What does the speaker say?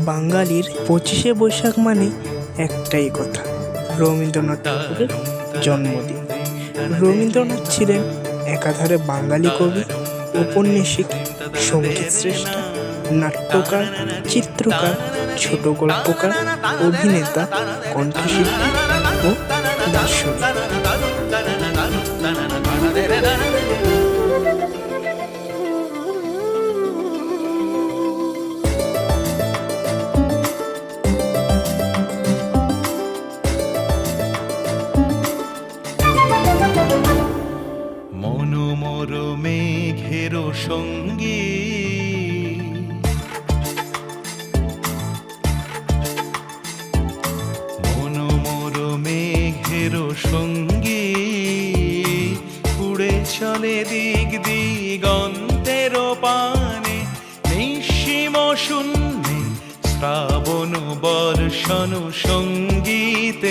বাঙালির 25শে বৈশাখ মানে একটাই কথা, রবীন্দ্রনাথ ঠাকুরের জন্মদিন। রবীন্দ্রনাথ ছিলেন একাধারে বাঙালি কবি, ঔপন্যাসিক, সঙ্গীত শ্রেষ্ঠা, নাট্যকার, চিত্রকার, ছোট গল্পকার, অভিনেতা, কণ্ঠশিল্পী ও দার্শনিক। মনোমর মেঘের সঙ্গী মনোমর মেঘের সঙ্গী উড়ে চলে দিক দিগন্তের পানে, নিঃসীম শূন্যে শ্রাবণ বর্ষণ সঙ্গীতে